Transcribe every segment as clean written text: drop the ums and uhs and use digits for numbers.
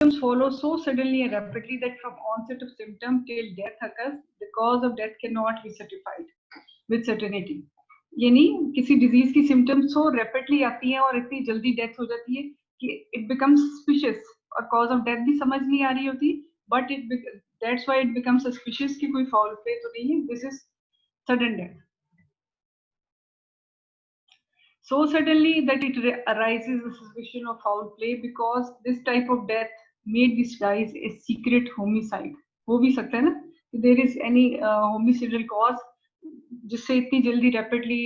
symptoms follow so suddenly and rapidly that from onset of symptom till death occurs, the cause of death cannot be certified with certainty. यानी किसी disease की symptoms so rapidly आती हैं और इतनी जल्दी death हो जाती है कि इट बिकम्स सस्पिशियस और कॉज ऑफ डेथ भी समझ नहीं आ रही होती, but that's why it becomes suspicious कि कोई फाउल प्ले तो नहीं है, this is sudden death. So suddenly that it arises the suspicion of foul play because this type of death may disguise a secret homicide. हो भी सकता है ना, there is any homicidal cause जिससे इतनी जल्दी rapidly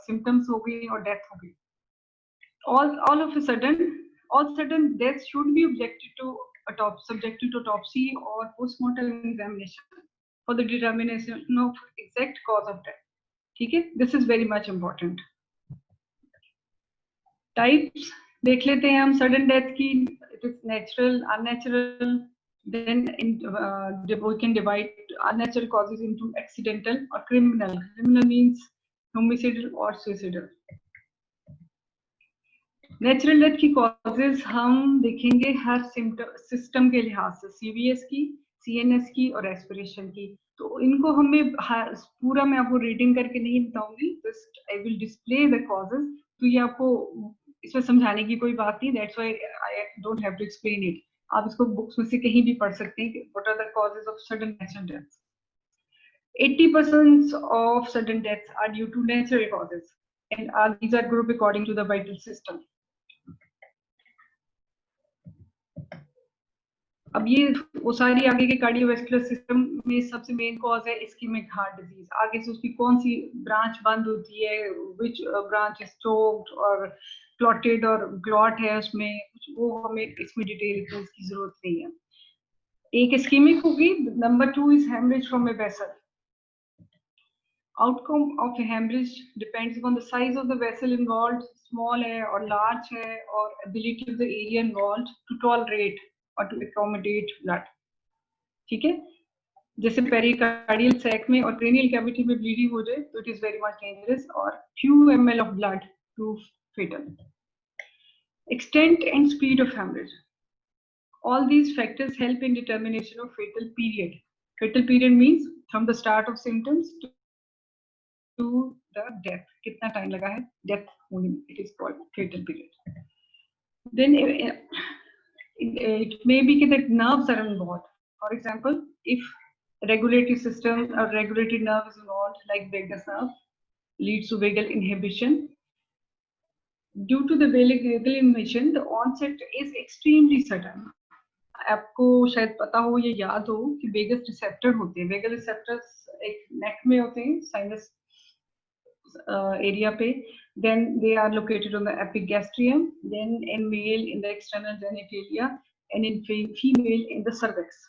symptoms हो गई और death हो गई. All of a sudden, all sudden death should be subjected to autopsy or postmortem examination for the determination of exact cause of death. ठीक है, this is very much important. Types देख लेते हैं हम सडन डेथ की. It is natural, unnatural, then we can divide unnatural causes into accidental or criminal. Criminal means homicidal or suicidal. Natural death की causes हम देखेंगे हर सिस्टम के लिहाज से, सीवीएस की, सीएनएस की और रेस्पिरेशन की. तो इनको हमें पूरा मैं आपको रीडिंग करके नहीं बताऊंगी, just I will display the causes. तो ये आपको इसमें समझाने की कोई बात नहीं, that's why I don't have to explain it. आप इसको बुक्स में से कहीं भी पढ़ सकते हैं कि what are the causes of sudden natural death. 80% of sudden deaths are due to natural causes, and these are grouped according to the vital system. अब ये वो सारी आगे के कार्डियोवैस्कुलर सिस्टम में सबसे मेन कॉज है इस्कीमिक हार्ट डिजीज. आगे से उसकी कौन सी ब्रांच बंद होती है, विच ब्रांच इज चोक्ड और क्लॉटेड और क्लॉट है उसमें कुछ, वो हमें इसमें डिटेल की जरूरत नहीं है. एक इस्कीमिक होगी. Number 2 is haemorrhage from a vessel. Outcome of a hemorrhage depends upon the size of the vessel involved, small है और large है, और ability of the area involved to tolerate or to accommodate blood. ठीक है, जैसे pericardial sac में और cranial cavity में ब्लीडिंग हो जाए तो it is very much dangerous, और few ml of blood to fatal. Extent and speed of hemorrhage. All these factors help in determination of fatal period. Fatal period means from the start of symptoms to the death. कितना time लगा है death होने में, it is called fatal period. Then it may be that nerves are involved. For example, if regulatory system or regulatory nerve is involved, like vagus nerve, leads to vagal inhibition. Due to the vagal inhibition, the onset is extremely sudden. आपको शायद पता हो, ये याद हो कि vagus receptor होते हैं. वेगल रिसेप्टर्स एक नेक में होते हैं, साइनस area पे. Then they are located on the epigastrium, then in male in the external genitalia, and in female in the cervix.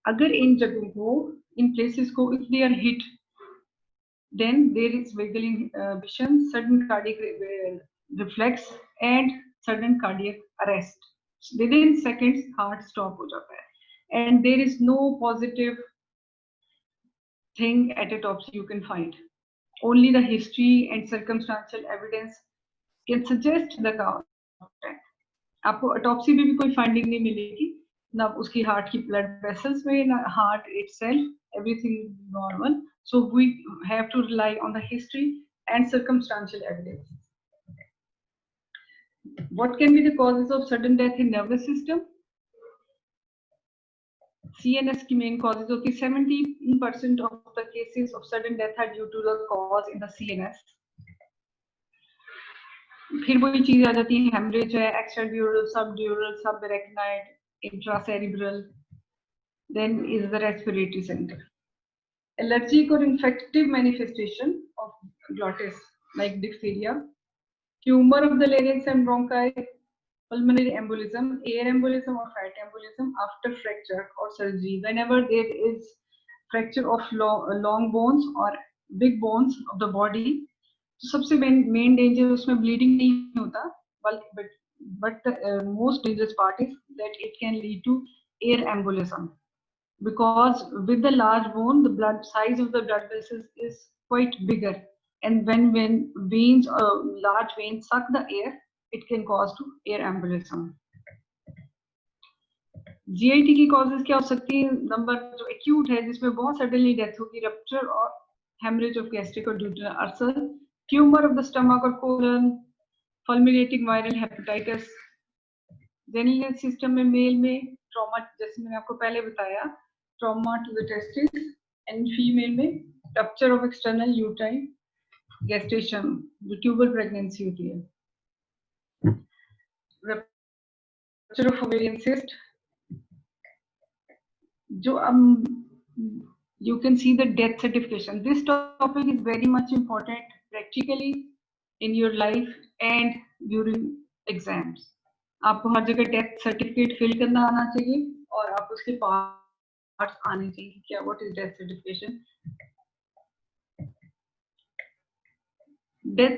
अगर इन जगहों को, इन places को, if they are hit, then there is vagal inhibition, sudden cardiac reflex and sudden cardiac arrest. Within seconds heart stop हो जाता है, and there is no positive thing at autopsy you can find. Only the history and circumstantial evidence can suggest the cause of death. आपको autopsy में भी कोई finding नहीं मिलेगी, ना उसकी heart की blood vessels में, ना heart itself, everything normal. So we have to rely on the history and circumstantial evidence. What can be the causes of sudden death in nervous system? CNS की main causes होती है. 70% of the cases of sudden death are due to the cause in the CNS. फिर वही चीज आ जाती है, haemorrhage है, एक्स्ट्राड्यूरल, subdural, subarachnoid, intracerebral. Then is the respiratory center. Allergic or infective manifestation of glottis like diphtheria, tumor of the larynx and bronchi, pulmonary embolism, air embolism or fat embolism after fracture or surgery. Whenever there is fracture of long bones or big bones of the body, तो सबसे main danger उसमें bleeding नहीं होता, but the most dangerous part is that it can lead to air embolism, because with the large bone, the blood size of the blood vessels is quite bigger, and when veins, large veins suck the air, it can cause to air embolism. GIT की causes क्या हो सकती है? Number जो acute है जिसमें बहुत suddenly death होगी, रप्चर और हेमरेज ऑफ गैस्ट्रिक और duodenal ulcer, tumour of the stomach और colon, fulminating viral hepatitis, genital system में मेल में ट्रॉमा, जैसे मैंने आपको पहले बताया, trauma to the testis, and female में rupture of external uterine gestation, जो ट्यूबल प्रेगनेंसी होती है, रप्चर ऑफ ओवेरियन सिस्ट, जो you can see the death certification. This topic is very much important practically in your life and during exams. आपको हर जगह death certificate fill करना आना चाहिए और आप उसके पार्ट्स आने चाहिए। क्या what is death certification? Death,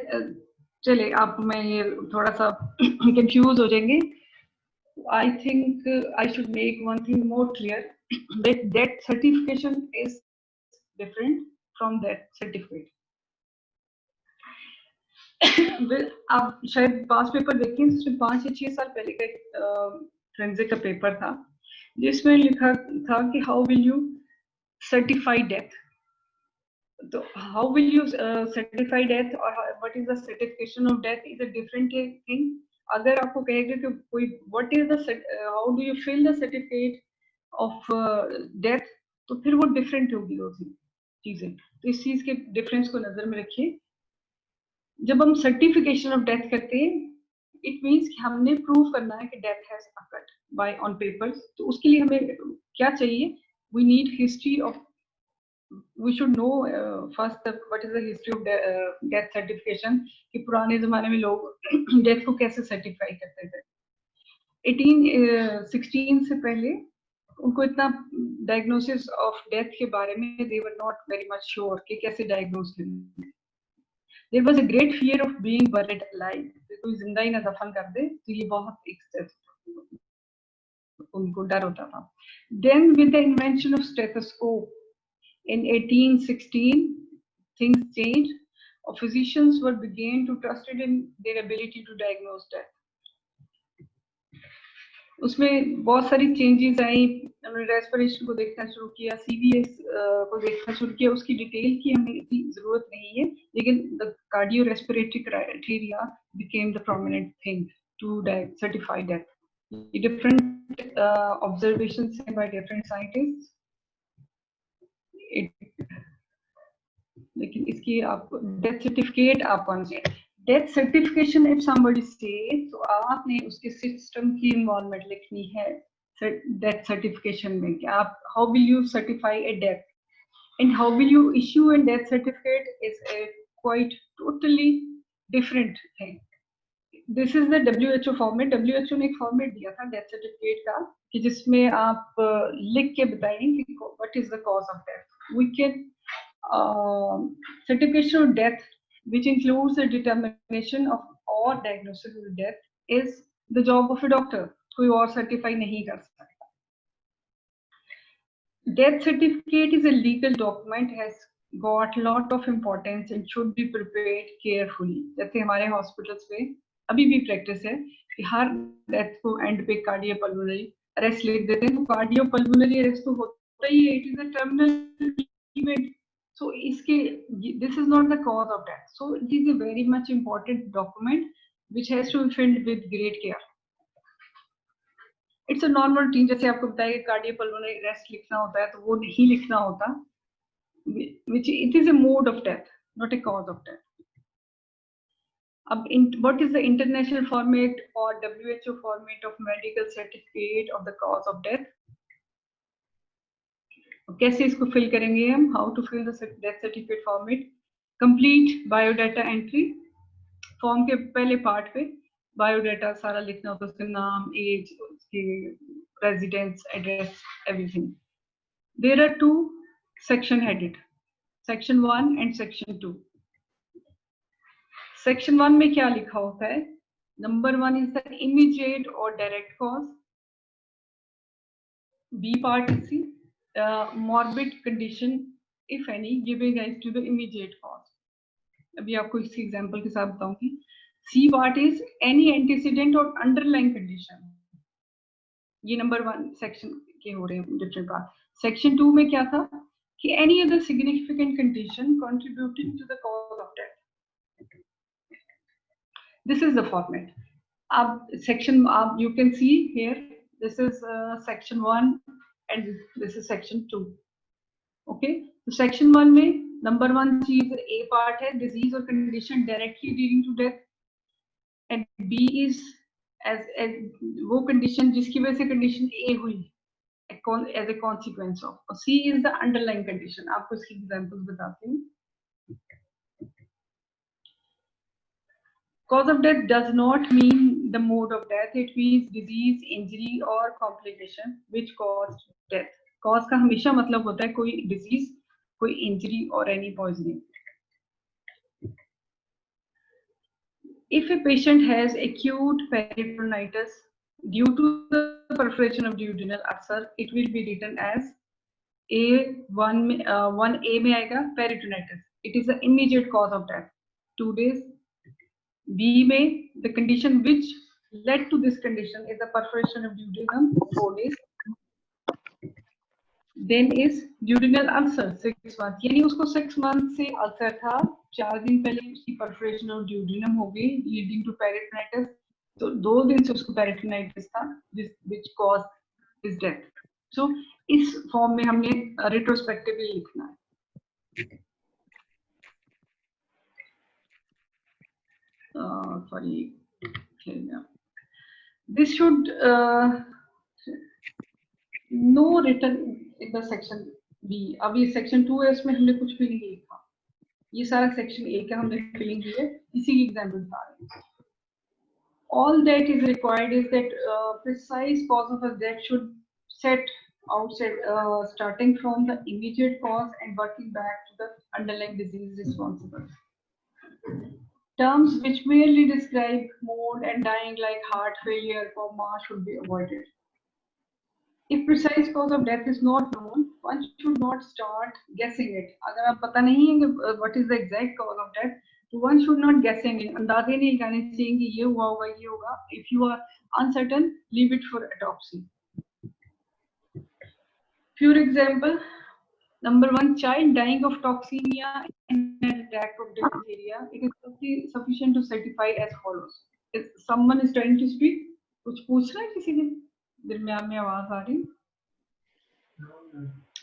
चले आप मैं ये थोड़ा सा कंफ्यूज हो जाएंगे। I think I should make one thing more clear that death certification is different from death certificate. आप शायद पास पेपर देखें, इसमें 5 या 6 साल पहले का फोरेंसिक का पेपर था जिसमें लिखा था कि how will you certify death. तो how will you certify death और what is the certification of death is a different thing. अगर आपको कहेगा कि कोई what is the how do you fill the certificate of death, तो फिर वो डिफरेंट होगी वो चीजें। तो इस चीज के डिफरेंस को नजर में रखिए। जब हम सर्टिफिकेशन ऑफ डेथ करते हैं, इट मींस कि हमने प्रूव करना है कि death has occurred by on papers. तो उसके लिए हमें क्या चाहिए? We need history of, we should know first what is the history of death certification, कि पुराने जमाने में लोग डेथ को कैसे सर्टिफाई करते थे। 1816 से पहले उनको इतना डायग्नोसिस ऑफ डेथ के बारे में they were not very much sure कि कैसे डायग्नोस करें। There was a great fear of being buried alive. कोई जिंदा ही ना दफन कर दे, तो ये बहुत एक उनको डर होता था। Then with the invention of stethoscope in 1816, things changed. Physicians were began to trusted in their ability to diagnose death. उसमें बहुत सारी चेंजेस आई, हमने रेस्पिरेशन को देखना शुरू किया, सीवीएस को देखना शुरू किया। उसकी डिटेल की हमें इतनी जरूरत नहीं है, लेकिन the cardio respiratory criteria became the prominent thing to certify death. Different observations हैं बाय डिफरेंट साइंटिस्ट, लेकिन इसकी आप डेथ सर्टिफिकेट आप कौन से डेथ सर्टिफिकेशन इफ समबडी से, तो आपने उसके सिस्टम की इन्वॉल्वमेंट लिखनी है डेथ सर्टिफिकेशन में कि आप how will you certify A death and how will you issue A death certificate is a quite totally different thing. This is the WHO format. WHO ने एक फॉर्मेट दिया था डेथ सर्टिफिकेट का कि जिसमें आप लिख के बताएं कि what is the cause of death. We can certification of death, which includes the determination of or diagnosis of death, is the job of a doctor. कोई और certify नहीं कर सकता। Death certificate is a legal document, has got lot of importance and should be prepared carefully. जैसे हमारे hospitals में अभी भी प्रैक्टिस है कि हर डेथ को एंड पे कार्डियोपल्मोनरी अरेस्ट लिख देते हैं। कार्डियोपल्मोनरी अरेस्ट तो होता ही है, it is a terminal event. So this is not the cause of death. So it is a very much important document which has to be filled with great care. It's a normal routine. जैसे आपको बताया cardiopulmonary arrest लिखना होता है, तो वो नहीं लिखना होता, which it is a mode of death, not a cause of death. अब what is the international format or WHO format of medical certificate of the cause of death? कैसे इसको फिल करेंगे हम? How to fill the death certificate format? Complete biodata entry. Form के पहले part पे biodata सारा लिखना होता है, उसका नाम, एज, उसकी residence, address, everything. There are 2 section headed, section 1 and section 2। Section 1 में क्या लिखा होता है? नंबर 1 इज द इमीडिएट और direct cause. B part is C morbid condition if any giving rise to the immediate cause. अभी आपको इसी example के साथ बताऊंगी। C part is any antecedent और अंडरलाइंग कंडीशन ये नंबर 1 सेक्शन के हो रहे हैं डिफरेंट पार्ट। सेक्शन 2 में क्या था कि any other significant condition contributing to the cause of death. This is the format. अब सेक्शन आप you can see here this is section 1 and this is section 2। Okay, तो सेक्शन 1 में number 1 चीज A part है disease और condition directly leading to death, and B is as वो condition जिसकी वजह से कंडीशन ए हुई as a consequence of, or C is the underlying condition। आपको इसकी एग्जांपल्स बताती हूँ। Cause of death does not mean the mode of death, it means disease, injury or complication which caused death। Cause का हमेशा मतलब होता है कोई disease, कोई injury or any poisoning। If a patient has acute peritonitis due to the perforation of duodenal ulcer, it will be written as A1A में आएगा peritonitis, it is the immediate cause of death, 2 days। B में the condition which led to this condition is the perforation of duodenum, 4 days। Then is duodenal ulcer 6 months, यानी उसको 6 months से ulcer था, 4 दिन पहले उसकी परफोरेशन ऑफ ड्यूडेनम हो गई लीडिंग टू पेरिटोनाइटिस, तो 2 दिन से उसको पेरिटोनाइटिस था which caused his death। So इस फॉर्म में हमने रेट्रोस्पेक्टिवली लिखना है। Sorry, this should no written in the section B। अब ये section 2 है, इसमें हमने कुछ भी नहीं लिखा, ये सारा section A का हमने फिलिंग की है, इसी की एग्जांपल बता रहे हैं। All that is required is that precise cause of a death should set outside starting from the immediate cause and working back to the underlying disease responsible। Terms which merely describe mode and dying like heart failure, coma should be avoided। If precise cause of death is not known, one should not start guessing it। अगर आप पता नहीं है कि what is the exact cause of death, so one should not guessing it, अंदाजे नहीं लगाने चाहिए कि ये हुआ होगा ये होगा। If you are uncertain, leave it for autopsy। Few example, number 1, child dying of toxemia and an attack of diphtheria, it is sufficient to certify as follows। If someone is trying to speak, कुछ पूछ रहा है किसी ने, दरमियान में आवाज आ रही है?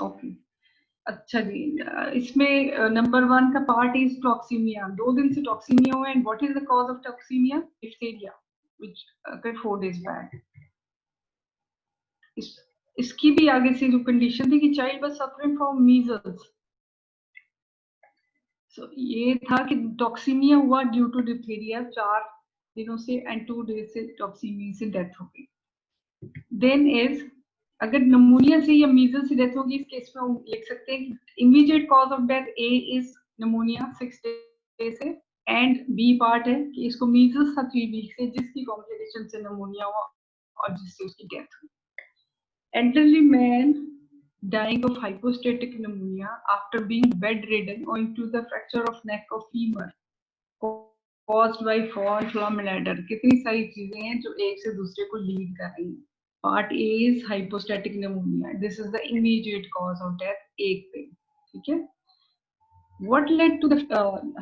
ओके, अच्छा जी, इसमें नंबर 1 का पार्ट इज टॉक्सीमिया, 2 दिन से टॉक्सीमिया हुआ, and what is the cause of toxemia? Diphtheria which occurred 4 days back. इसकी भी आगे से जो कंडीशन थी कि child was suffering from measles, so ये था कि टॉक्सीमिया हुआ ड्यू टू डिप्थेरिया 4 दिनों से, एंड 2 days से टॉक्सीमिया से डेथ हो गई। देन इज अगर निमोनिया से या मीजल्स से डेथ होगी, इस केस में हम लिख सकते हैं कि immediate cause of death a is pneumonia 6 days से, एंड बी पार्ट है कि इसको मीजल्स था 3 weeks से, जिसकी कॉम्प्लिकेशन से निमोनिया हुआ और जिससे उसकी डेथ हुई। Elderly man dying of hypostatic pneumonia after being bedridden owing to the fracture of neck of femur caused by fall from ladder। कितनी सारी चीजें हैं जो एक से दूसरे को लीड कर रही हैं। Part A is hypostatic pneumonia, this is the immediate cause of death, एक पे, ठीक है। What led to the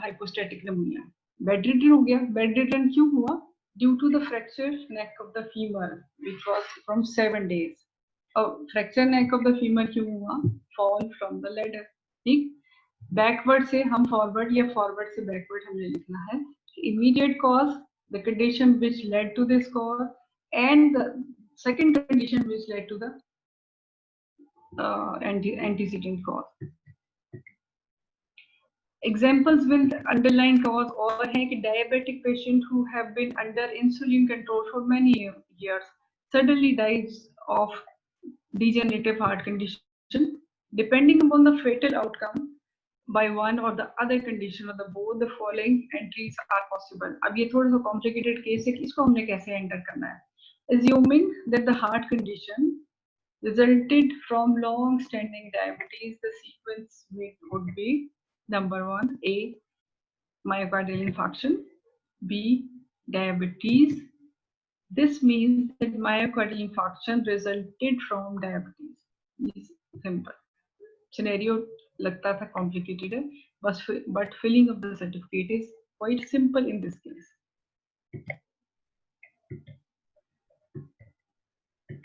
hypostatic pneumonia? Bedridden हो गया, bedridden क्यों हुआ? Due to the fractured neck of the femur which was from 7 days। Fracture neck of the femur क्यों हुआ? फॉल फ्रॉम द लैडर, ठीक। बैकवर्ड से हम फॉरवर्ड या फॉरवर्ड से बैकवर्ड हमने लिखना है। Immediate cause, the condition which led to this cause, and the second condition which led to the antecedent cause। Examples with underlying cause और है कि diabetic patient who have been under insulin control for many years suddenly dies of degenerative heart condition, depending upon the fatal outcome by one or the other condition or the both the following entries are possible। अब ये थोड़ा सा complicated case है कि इसको हमने कैसे enter करना है। Assuming that the heart condition resulted from long-standing diabetes, the sequence would be number 1, A, myocardial infarction, B, diabetes, This means that myocardial infarction resulted from diabetes. Simple. Scenario लगता था complicated है, but filling of the certificate is quite simple in this case.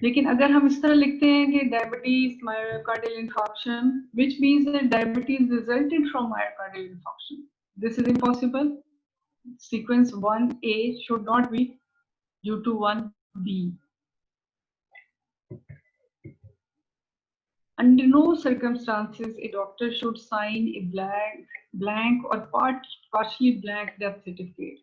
लेकिन अगर हम इस तरह लिखते हैं कि diabetes, myocardial infarction, which means that diabetes resulted from myocardial infarction. This is impossible. Sequence 1A should not be due to 1B. Under no circumstances a doctor should sign a blank or partially blank death certificate.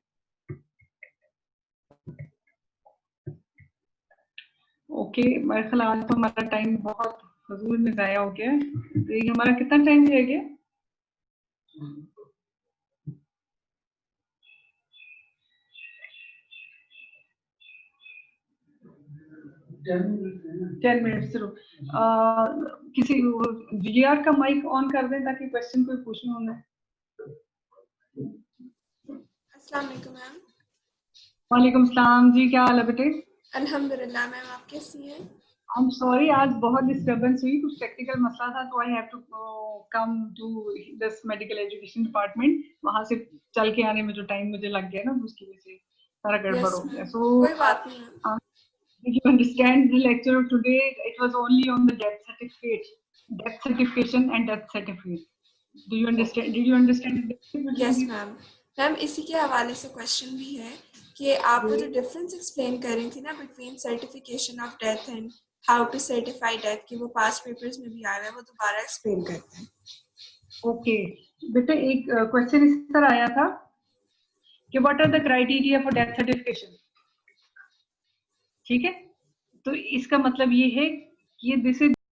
Okay मेरे ख्याल आज तो हमारा time बहुत फजूल में जाया हो गया। तो ये हमारा कितना टाइम रह गया? टेन मिनट चलो। किसी जीआर का माइक ऑन कर दें ताकि क्वेश्चन कोई पूछना हो। अस्सलाम वालेकुम मैम। वालेकुम सलाम जी, क्या हाल है बेटे? अल्हम्दुलिल्लाह मैम, आप कैसी हैं? आई एम सॉरी, आज बहुत डिस्टर्बेंस हुई, कुछ टेक्निकल मसला था तो I have to come to this medical education department. वहां से चल के आने में जो टाइम मुझे लग गया ना, उसकी वजह से सारा गड़बड़ हो गया। सो कोई बात नहीं। If you understand the lecture of today, it was only on the death certification and death certificate. Do you understand? Did you understand? Yes ma'am. Ma'am इसी के हवाले से क्वेश्चन भी है कि आप वो जो डिफरेंस एक्सप्लेन कर रही थी ना between certification of death and how to certify death, की वो पास्ट पेपर्स में भी आ रहा है, वो दोबारा एक्सप्लेन करते हैं। ओके बेटा, एक क्वेश्चन इस तरह आया था कि what are the criteria for death certification. ठीक है, तो इसका मतलब ये है कि दिस इज